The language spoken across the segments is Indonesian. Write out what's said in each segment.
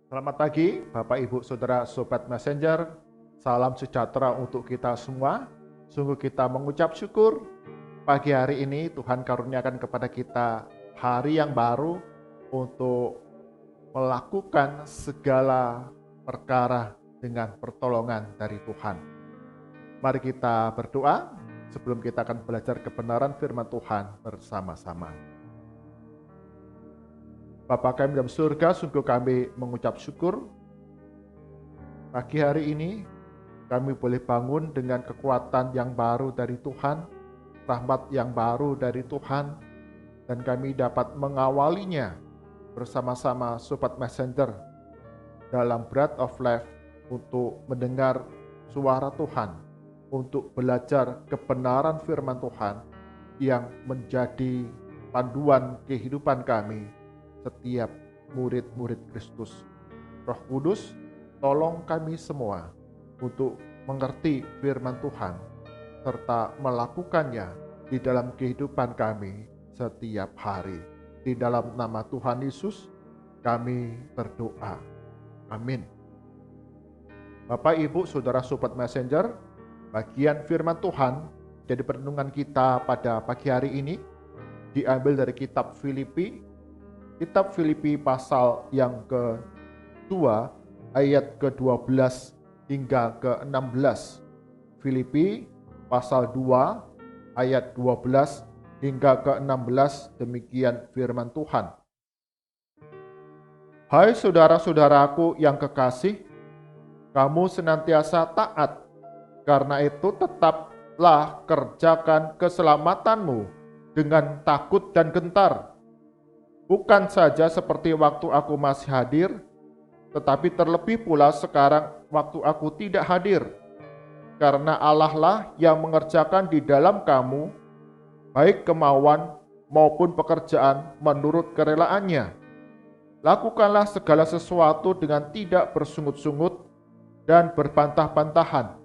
Selamat pagi, Bapak, Ibu, Saudara, Sobat Messenger. Salam sejahtera untuk kita semua. Sungguh kita mengucap syukur pagi hari ini Tuhan karuniakan kepada kita hari yang baru untuk melakukan segala perkara dengan pertolongan dari Tuhan. Mari kita berdoa sebelum kita akan belajar kebenaran firman Tuhan bersama-sama. Bapa kami dalam surga, sungguh kami mengucap syukur. Pagi hari ini kami boleh bangun dengan kekuatan yang baru dari Tuhan, rahmat yang baru dari Tuhan, dan kami dapat mengawalinya bersama-sama Sobat Messenger dalam Bread of Life untuk mendengar suara Tuhan, untuk belajar kebenaran firman Tuhan yang menjadi panduan kehidupan kami setiap murid-murid Kristus. Roh Kudus, tolong kami semua untuk mengerti firman Tuhan serta melakukannya di dalam kehidupan kami setiap hari. Di dalam nama Tuhan Yesus kami berdoa. Amin. Bapak, Ibu, Saudara, Sobat Messenger, bagian firman Tuhan jadi perenungan kita pada pagi hari ini diambil dari kitab Filipi. Kitab Filipi pasal yang kedua ayat ke-12 hingga ke-16. Filipi pasal 2 ayat 12 hingga ke-16, demikian firman Tuhan. Hai saudara-saudaraku yang kekasih, kamu senantiasa taat, karena itu tetaplah kerjakan keselamatanmu dengan takut dan gentar. Bukan saja seperti waktu aku masih hadir, tetapi terlebih pula sekarang waktu aku tidak hadir. Karena Allah lah yang mengerjakan di dalam kamu, baik kemauan maupun pekerjaan menurut kerelaannya. Lakukanlah segala sesuatu dengan tidak bersungut-sungut dan berbantah-bantahan,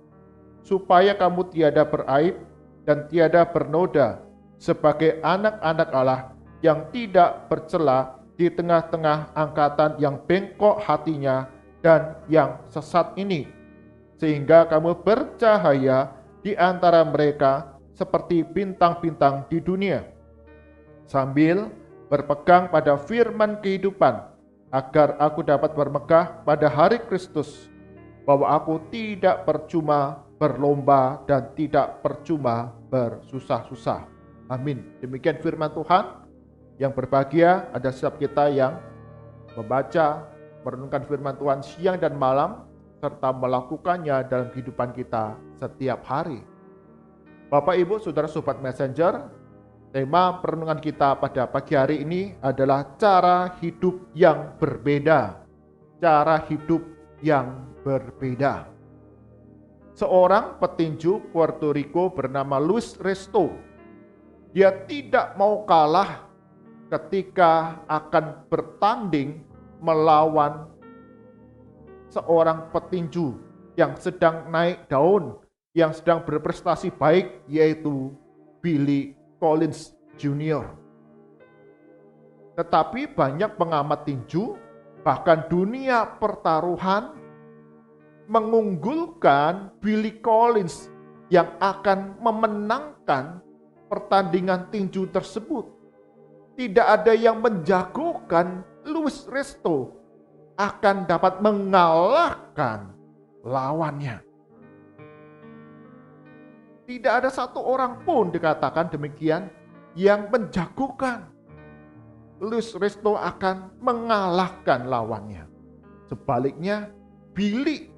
supaya kamu tiada beraib dan tiada bernoda sebagai anak-anak Allah yang tidak bercela di tengah-tengah angkatan yang bengkok hatinya dan yang sesat ini, sehingga kamu bercahaya di antara mereka seperti bintang-bintang di dunia, sambil berpegang pada firman kehidupan, agar aku dapat bermegah pada hari Kristus, bahwa aku tidak percuma berlomba dan tidak percuma bersusah-susah. Amin. Demikian firman Tuhan. Yang berbahagia ada setiap kita yang membaca, merenungkan firman Tuhan siang dan malam, serta melakukannya dalam kehidupan kita setiap hari. Bapak, Ibu, Saudara, Sobat Messenger, tema perenungan kita pada pagi hari ini adalah cara hidup yang berbeda. Cara hidup yang berbeda. Seorang petinju Puerto Rico bernama Luis Resto, dia tidak mau kalah ketika akan bertanding melawan seorang petinju yang sedang naik daun, yang sedang berprestasi baik, yaitu Billy Collins Jr. Tetapi banyak pengamat tinju, bahkan dunia pertaruhan, mengunggulkan Billy Collins yang akan memenangkan pertandingan tinju tersebut. Tidak ada yang menjagokan Luis Resto akan dapat mengalahkan lawannya. Tidak ada satu orang pun, dikatakan demikian, yang menjagokan Luis Resto akan mengalahkan lawannya. Sebaliknya, Billy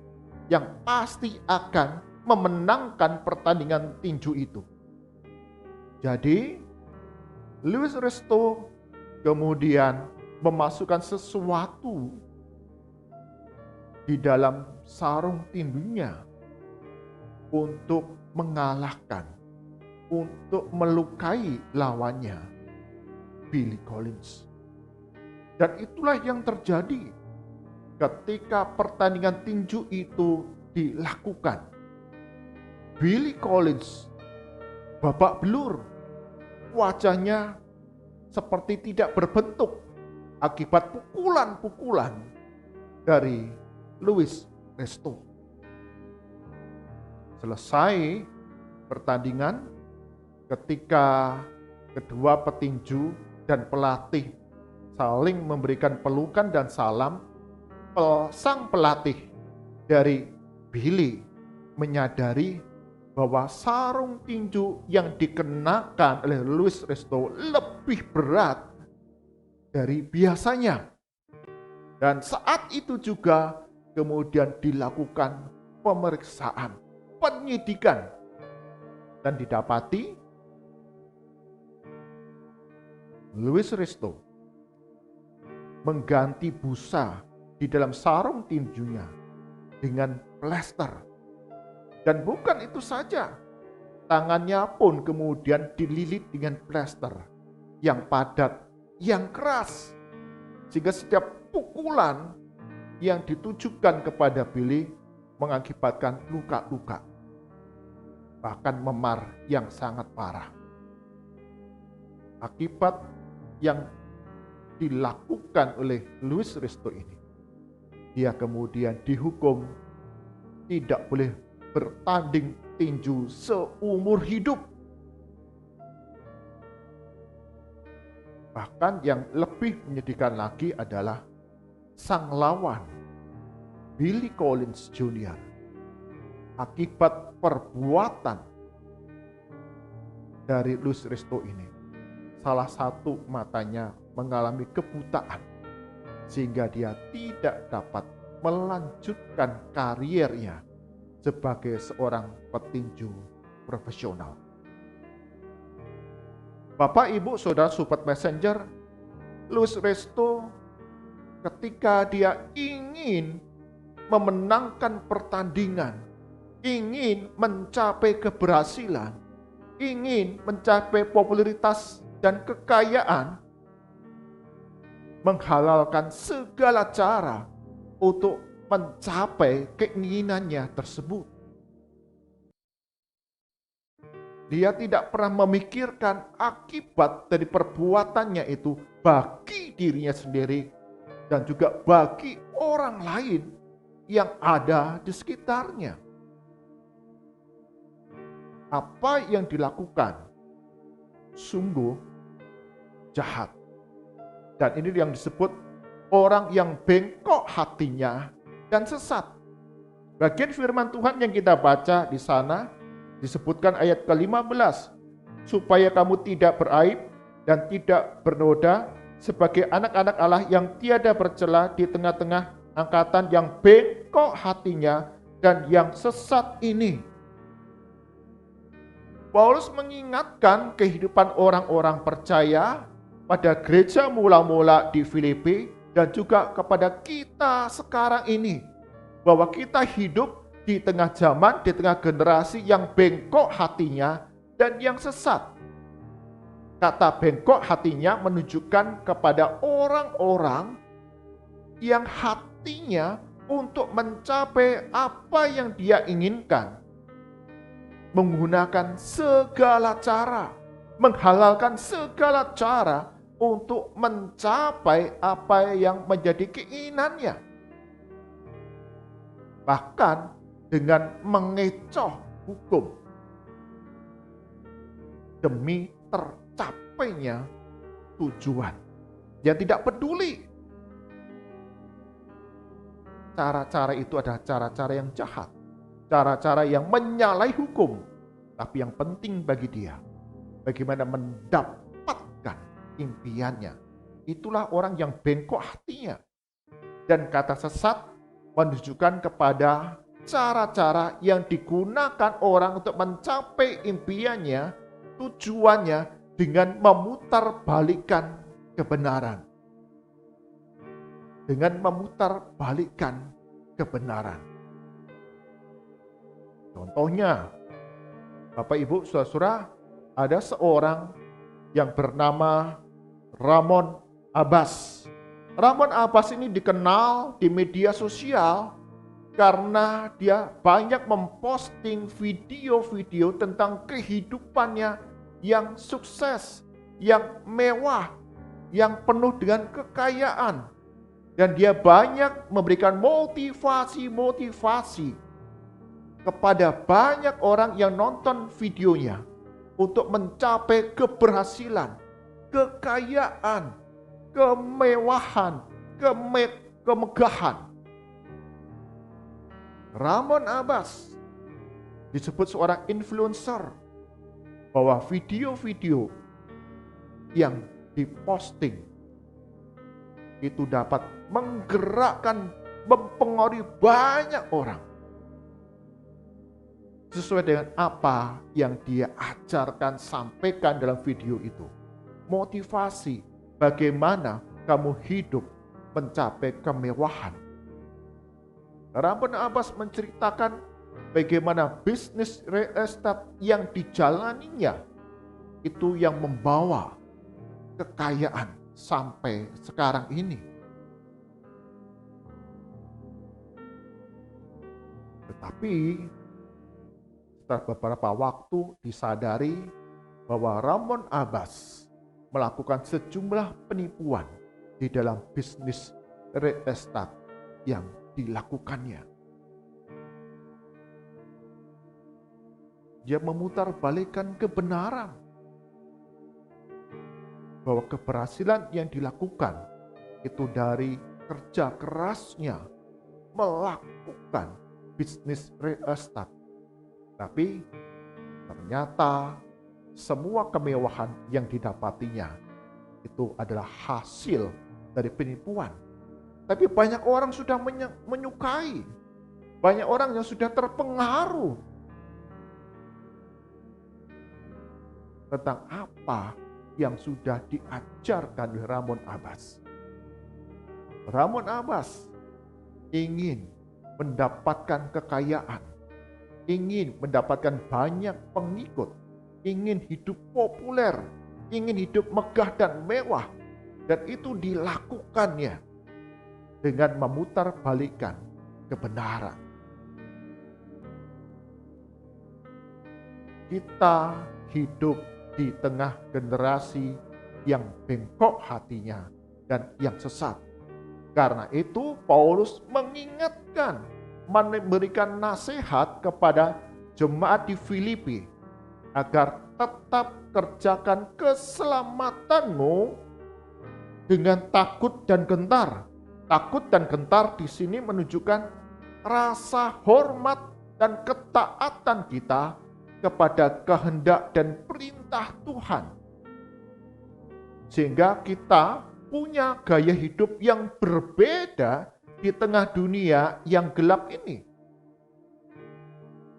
yang pasti akan memenangkan pertandingan tinju itu. Jadi Luis Resto kemudian memasukkan sesuatu di dalam sarung tinjunya untuk mengalahkan, untuk melukai lawannya, Billy Collins. Dan itulah yang terjadi ketika pertandingan tinju itu dilakukan. Billy Collins babak belur, wajahnya seperti tidak berbentuk akibat pukulan-pukulan dari Luis Resto. Selesai pertandingan, ketika kedua petinju dan pelatih saling memberikan pelukan dan salam, sang pelatih dari Billy menyadari bahwa sarung tinju yang dikenakan oleh Luis Resto lebih berat dari biasanya. Dan saat itu juga kemudian dilakukan pemeriksaan, penyidikan, dan didapati Luis Resto mengganti busa di dalam sarung tinjunya dengan plester. Dan bukan itu saja, tangannya pun kemudian dililit dengan plester yang padat, yang keras, sehingga setiap pukulan yang ditujukan kepada Billy mengakibatkan luka-luka, bahkan memar yang sangat parah. Akibat yang dilakukan oleh Luis Resto ini, dia kemudian dihukum tidak boleh bertanding tinju seumur hidup. Bahkan yang lebih menyedihkan lagi adalah sang lawan, Billy Collins Jr. Akibat perbuatan dari Luis Resto ini, salah satu matanya mengalami kebutaan, sehingga dia tidak dapat melanjutkan kariernya sebagai seorang petinju profesional. Bapak, Ibu, Saudara, Sobat Messenger, Luis Resto ketika dia ingin memenangkan pertandingan, ingin mencapai keberhasilan, ingin mencapai popularitas dan kekayaan, menghalalkan segala cara untuk mencapai keinginannya tersebut. Dia tidak pernah memikirkan akibat dari perbuatannya itu bagi dirinya sendiri dan juga bagi orang lain yang ada di sekitarnya. Apa yang dilakukan sungguh jahat. Dan ini yang disebut orang yang bengkok hatinya dan sesat. Bagian firman Tuhan yang kita baca di sana disebutkan ayat ke-15, supaya kamu tidak beraib dan tidak bernoda sebagai anak-anak Allah yang tiada bercela di tengah-tengah angkatan yang bengkok hatinya dan yang sesat ini. Paulus mengingatkan kehidupan orang-orang percaya pada gereja mula-mula di Filipi dan juga kepada kita sekarang ini, bahwa kita hidup di tengah zaman, di tengah generasi yang bengkok hatinya dan yang sesat. Kata bengkok hatinya menunjukkan kepada orang-orang yang hatinya untuk mencapai apa yang dia inginkan, menggunakan segala cara, menghalalkan segala cara untuk mencapai apa yang menjadi keinginannya. Bahkan dengan mengecoh hukum demi tercapainya tujuan. Dia tidak peduli. Cara-cara itu adalah cara-cara yang jahat, cara-cara yang menyalahi hukum. Tapi yang penting bagi dia, bagaimana mendapatkan impiannya. Itulah orang yang bengkok hatinya. Dan kata sesat menunjukkan kepada cara-cara yang digunakan orang untuk mencapai impiannya, tujuannya, dengan memutarbalikkan kebenaran. Dengan memutarbalikkan kebenaran. Contohnya, Bapak Ibu Saudara-saudara, ada seorang yang bernama Ramon Abbas. Ramon Abbas ini dikenal di media sosial karena dia banyak memposting video-video tentang kehidupannya yang sukses, yang mewah, yang penuh dengan kekayaan. Dan dia banyak memberikan motivasi kepada banyak orang yang nonton videonya untuk mencapai keberhasilan, kekayaan, kemewahan, kemegahan. Ramon Abbas disebut seorang influencer, bahwa video-video yang diposting itu dapat menggerakkan, mempengaruhi banyak orang sesuai dengan apa yang dia ajarkan, sampaikan dalam video itu. Motivasi bagaimana kamu hidup mencapai kemewahan. Ramon Abbas menceritakan bagaimana bisnis real estate yang dijalaninya itu yang membawa kekayaan sampai sekarang ini. Tetapi setelah beberapa waktu disadari bahwa Ramon Abbas melakukan sejumlah penipuan di dalam bisnis real estate yang dilakukannya. Dia memutarbalikkan kebenaran bahwa keberhasilan yang dilakukan itu dari kerja kerasnya melakukan bisnis real estate. Tapi ternyata semua kemewahan yang didapatinya itu adalah hasil dari penipuan. Tapi banyak orang sudah menyukai, banyak orang yang sudah terpengaruh tentang apa yang sudah diajarkan oleh Ramon Abbas. Ramon Abbas ingin mendapatkan kekayaan, ingin mendapatkan banyak pengikut, ingin hidup populer, ingin hidup megah dan mewah, dan itu dilakukannya dengan memutarbalikkan kebenaran. Kita hidup di tengah generasi yang bengkok hatinya dan yang sesat. Karena itu Paulus mengingatkan, memberikan nasihat kepada jemaat di Filipi agar tetap kerjakan keselamatanmu dengan takut dan gentar. Takut dan gentar di sini menunjukkan rasa hormat dan ketaatan kita kepada kehendak dan perintah Tuhan. Sehingga kita punya gaya hidup yang berbeda di tengah dunia yang gelap ini.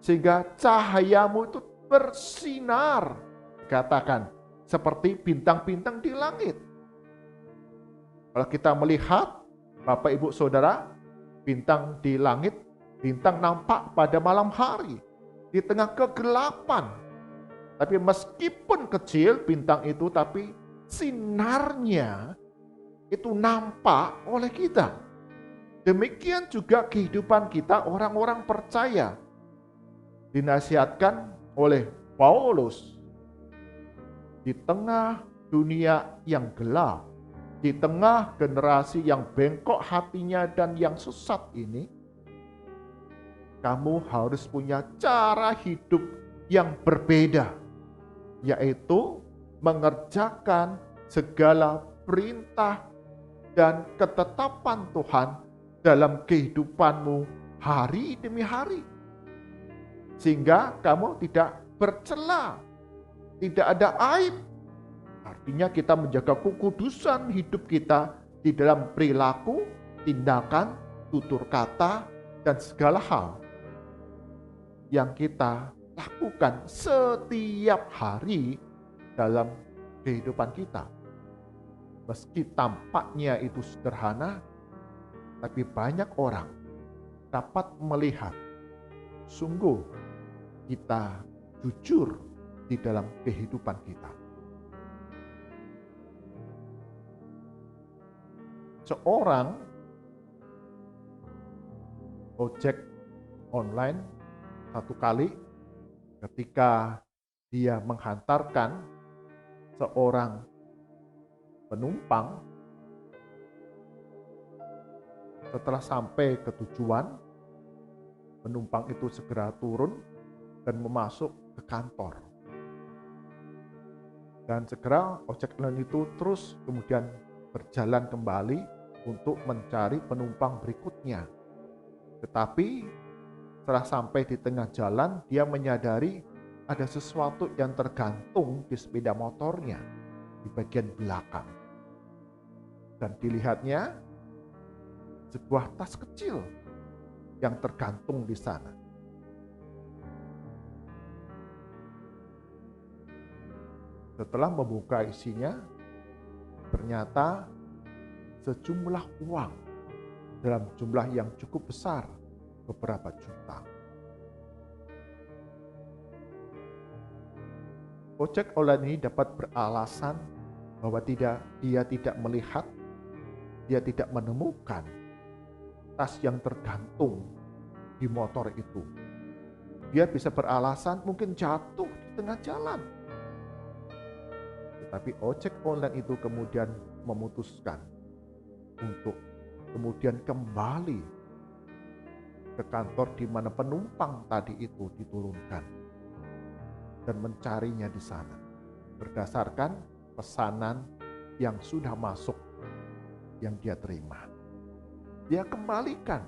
Sehingga cahayamu itu bersinar, katakan, seperti bintang-bintang di langit. Kalau kita melihat, Bapak Ibu Saudara, bintang di langit, bintang nampak pada malam hari, di tengah kegelapan. Tapi meskipun kecil bintang itu, tapi sinarnya itu nampak oleh kita. Demikian juga kehidupan kita orang-orang percaya. Dinasihatkan oleh Paulus, di tengah dunia yang gelap, di tengah generasi yang bengkok hatinya dan yang sesat ini, kamu harus punya cara hidup yang berbeda, yaitu mengerjakan segala perintah dan ketetapan Tuhan dalam kehidupanmu hari demi hari. Sehingga kamu tidak bercela, tidak ada aib. Artinya kita menjaga kekudusan hidup kita di dalam perilaku, tindakan, tutur kata, dan segala hal yang kita lakukan setiap hari dalam kehidupan kita. Meski tampaknya itu sederhana, tapi banyak orang dapat melihat sungguh kita jujur di dalam kehidupan kita. Seorang ojek online satu kali ketika dia menghantarkan seorang penumpang Setelah sampai ke tujuan, penumpang itu segera turun dan memasuk ke kantor. Dan segera ojek online itu terus kemudian berjalan kembali untuk mencari penumpang berikutnya. Tetapi setelah sampai di tengah jalan, dia menyadari ada sesuatu yang tergantung di sepeda motornya di bagian belakang. Dan dilihatnya sebuah tas kecil yang tergantung di sana. Setelah membuka isinya, ternyata sejumlah uang dalam jumlah yang cukup besar, beberapa juta. Ojek online ini dapat beralasan bahwa dia tidak melihat, dia tidak menemukan tas yang tergantung di motor itu. Dia bisa beralasan mungkin jatuh di tengah jalan. Tetapi ojek online itu kemudian memutuskan untuk kemudian kembali ke kantor di mana penumpang tadi itu diturunkan dan mencarinya di sana berdasarkan pesanan yang sudah masuk yang dia terima. Dia kembalikan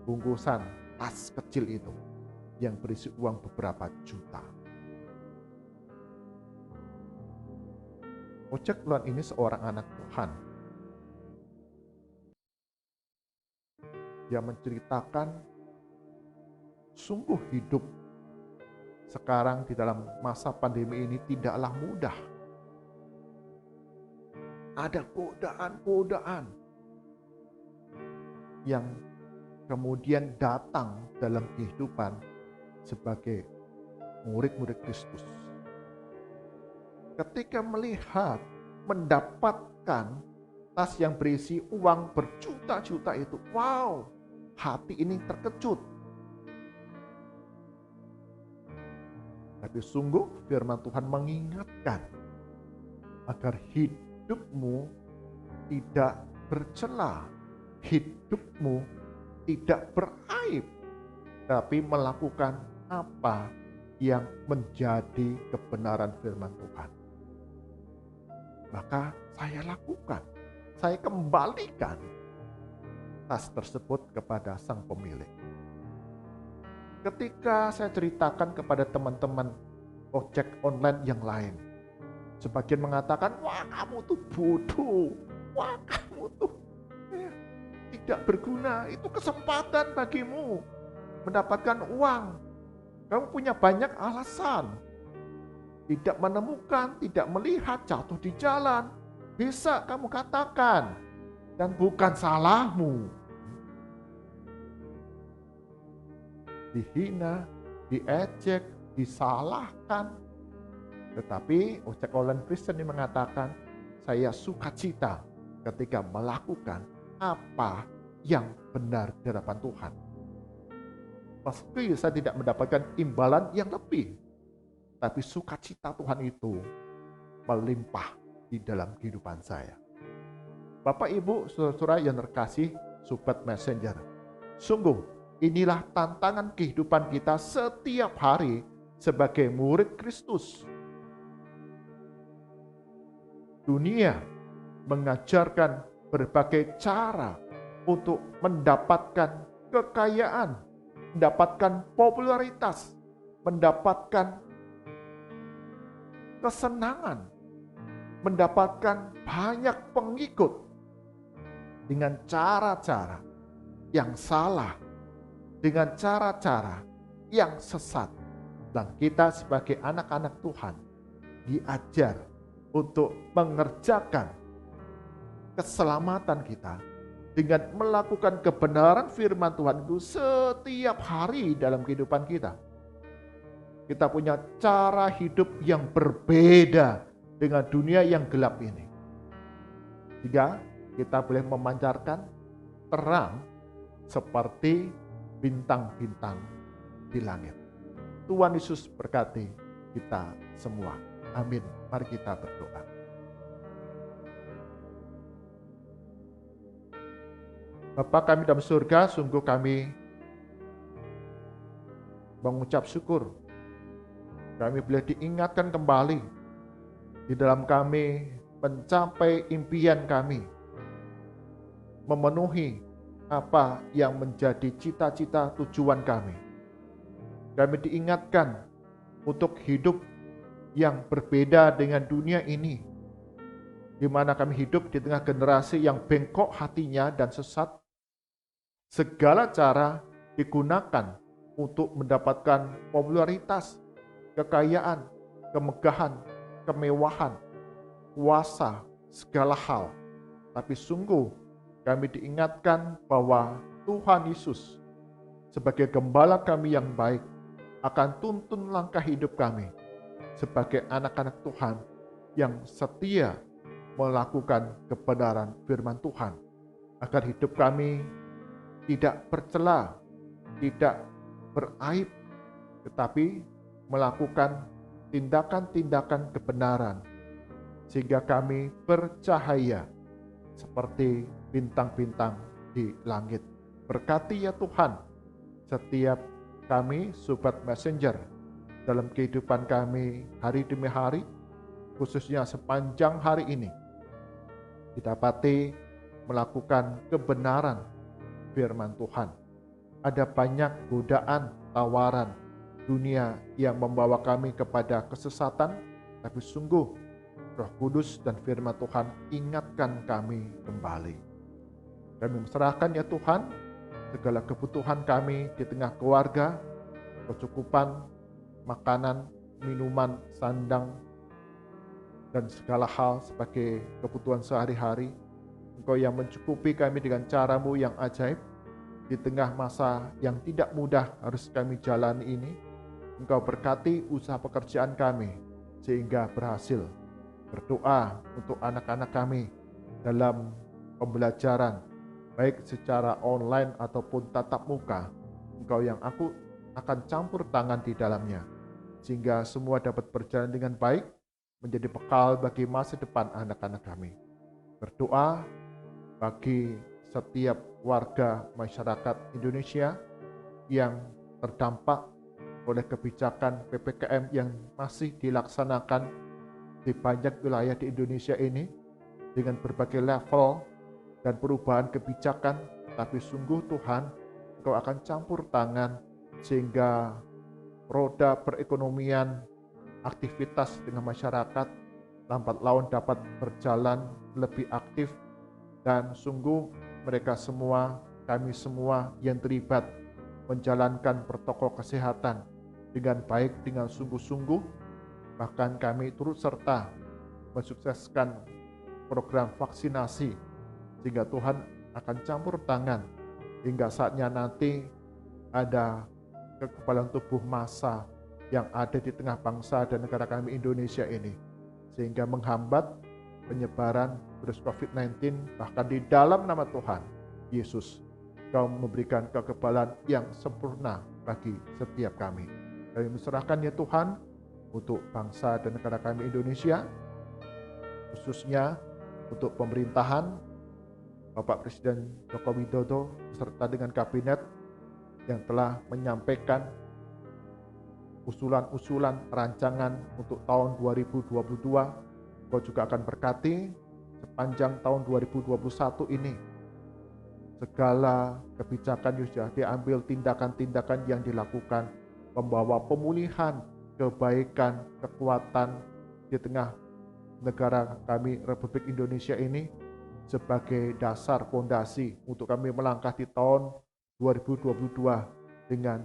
bungkusan tas kecil itu yang berisi uang beberapa juta. Ojek online ini seorang anak Tuhan. Dia menceritakan sungguh hidup sekarang di dalam masa pandemi ini tidaklah mudah. Ada godaan-godaan yang kemudian datang dalam kehidupan sebagai murid-murid Kristus. Ketika melihat, mendapatkan tas yang berisi uang berjuta-juta itu, wow, hati ini terkejut. Tapi sungguh firman Tuhan mengingatkan agar hidupmu tidak bercela, hidupmu tidak beraib, tapi melakukan apa yang menjadi kebenaran firman Tuhan. Maka saya lakukan, saya kembalikan tas tersebut kepada sang pemilik. Ketika saya ceritakan kepada teman-teman ojek online yang lain, sebagian mengatakan, wah kamu tuh bodoh, wah kamu tuh tidak berguna, itu kesempatan bagimu mendapatkan uang. Kamu punya banyak alasan. Tidak menemukan, tidak melihat, jatuh di jalan. Bisa kamu katakan. Dan bukan salahmu. Dihina, diejek, disalahkan. Tetapi ojek online Kristen ini mengatakan, saya sukacita ketika melakukan apa yang benar di hadapan Tuhan. Meski saya tidak mendapatkan imbalan yang lebih, tapi sukacita Tuhan itu melimpah di dalam kehidupan saya. Bapak, Ibu, saudara-saudara yang terkasih, Sobat Messenger, sungguh inilah tantangan kehidupan kita setiap hari sebagai murid Kristus. Dunia mengajarkan berbagai cara untuk mendapatkan kekayaan, mendapatkan popularitas, mendapatkan kesenangan, mendapatkan banyak pengikut dengan cara-cara yang salah, dengan cara-cara yang sesat. Dan kita sebagai anak-anak Tuhan diajar untuk mengerjakan keselamatan kita dengan melakukan kebenaran firman Tuhan itu setiap hari dalam kehidupan kita. Kita punya cara hidup yang berbeda dengan dunia yang gelap ini. Sehingga kita boleh memancarkan terang seperti bintang-bintang di langit. Tuhan Yesus berkati kita semua. Amin. Mari kita berdoa. Bapa kami dalam surga, sungguh kami mengucap syukur. Kami boleh diingatkan kembali di dalam kami mencapai impian kami, memenuhi apa yang menjadi cita-cita tujuan kami. Kami diingatkan untuk hidup yang berbeda dengan dunia ini, di mana kami hidup di tengah generasi yang bengkok hatinya dan sesat. Segala cara digunakan untuk mendapatkan popularitas, kekayaan, kemegahan, kemewahan, kuasa, segala hal. Tapi sungguh kami diingatkan bahwa Tuhan Yesus sebagai gembala kami yang baik akan tuntun langkah hidup kami sebagai anak-anak Tuhan yang setia melakukan kebenaran firman Tuhan, agar hidup kami tidak bercela, tidak beraib, tetapi melakukan tindakan-tindakan kebenaran, sehingga kami bercahaya seperti bintang-bintang di langit. Berkati ya Tuhan setiap kami Sobat Messenger dalam kehidupan kami hari demi hari, khususnya sepanjang hari ini, didapati melakukan kebenaran firman Tuhan. Ada banyak godaan, tawaran dunia yang membawa kami kepada kesesatan, tapi sungguh Roh Kudus dan firman Tuhan ingatkan kami kembali. Kami serahkan ya Tuhan segala kebutuhan kami di tengah keluarga, kecukupan makanan, minuman, sandang, dan segala hal sebagai kebutuhan sehari-hari. Engkau yang mencukupi kami dengan cara-Mu yang ajaib. Di tengah masa yang tidak mudah harus kami jalani ini, Engkau berkati usaha pekerjaan kami sehingga berhasil. Berdoa untuk anak-anak kami dalam pembelajaran, baik secara online ataupun tatap muka. Engkau yang aku akan campur tangan di dalamnya, sehingga semua dapat berjalan dengan baik, menjadi bekal bagi masa depan anak-anak kami. Berdoa bagi setiap warga masyarakat Indonesia yang terdampak oleh kebijakan PPKM yang masih dilaksanakan di banyak wilayah di Indonesia ini dengan berbagai level dan perubahan kebijakan. Tapi sungguh Tuhan, Engkau akan campur tangan sehingga roda perekonomian, aktivitas dengan masyarakat lambat laun dapat berjalan lebih aktif, dan sungguh mereka semua, kami semua yang terlibat menjalankan protokol kesehatan dengan baik, dengan sungguh-sungguh. Bahkan kami turut serta mensukseskan program vaksinasi, sehingga Tuhan akan campur tangan hingga saatnya nanti ada kekebalan tubuh massa yang ada di tengah bangsa dan negara kami Indonesia ini, sehingga menghambat penyebaran virus COVID-19. Bahkan di dalam nama Tuhan Yesus, Kau memberikan kekebalan yang sempurna bagi setiap kami. Kami menserahkan ya Tuhan untuk bangsa dan negara kami Indonesia, khususnya untuk pemerintahan Bapak Presiden Joko Widodo beserta dengan kabinet yang telah menyampaikan usulan-usulan rancangan untuk tahun 2022. Kau juga akan berkati sepanjang tahun 2021 ini. Segala kebijakan yang sudah diambil, tindakan-tindakan yang dilakukan, membawa pemulihan, kebaikan, kekuatan di tengah negara kami Republik Indonesia ini sebagai dasar fondasi untuk kami melangkah di tahun 2022 dengan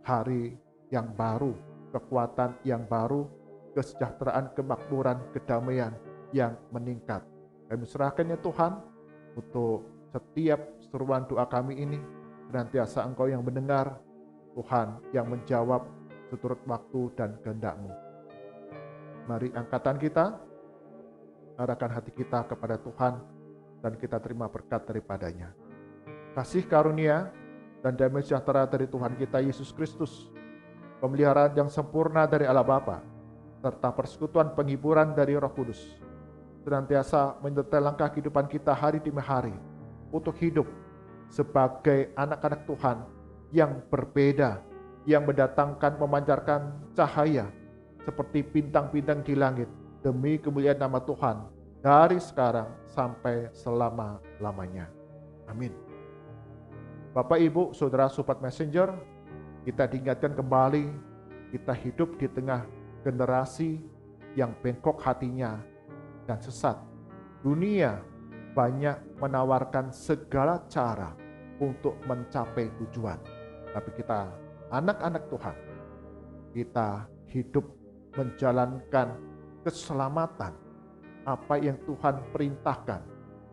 hari yang baru, kekuatan yang baru, kesejahteraan, kemakmuran, kedamaian yang meningkat. Kami serahkan ya Tuhan untuk setiap seruan doa kami ini, senantiasa Engkau yang mendengar, Tuhan yang menjawab seturut waktu dan kehendak-Mu. Mari angkatan kita, arahkan hati kita kepada Tuhan, dan kita terima berkat daripadanya. Kasih karunia dan damai sejahtera dari Tuhan kita Yesus Kristus, pemeliharaan yang sempurna dari Allah Bapa, serta persekutuan penghiburan dari Roh Kudus, senantiasa menyertai langkah kehidupan kita hari demi hari, untuk hidup sebagai anak-anak Tuhan yang berbeda, yang mendatangkan, memancarkan cahaya seperti bintang-bintang di langit demi kemuliaan nama Tuhan dari sekarang sampai selama-lamanya. Amin. Bapak, Ibu, Saudara, Sobat Messenger, kita diingatkan kembali, kita hidup di tengah generasi yang bengkok hatinya dan sesat. Dunia banyak menawarkan segala cara untuk mencapai tujuan. Tapi kita, anak-anak Tuhan, kita hidup menjalankan keselamatan, apa yang Tuhan perintahkan,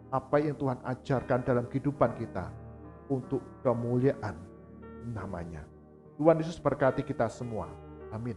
apa yang Tuhan ajarkan dalam kehidupan kita untuk kemuliaan namanya. Tuhan Yesus berkati kita semua. Amin.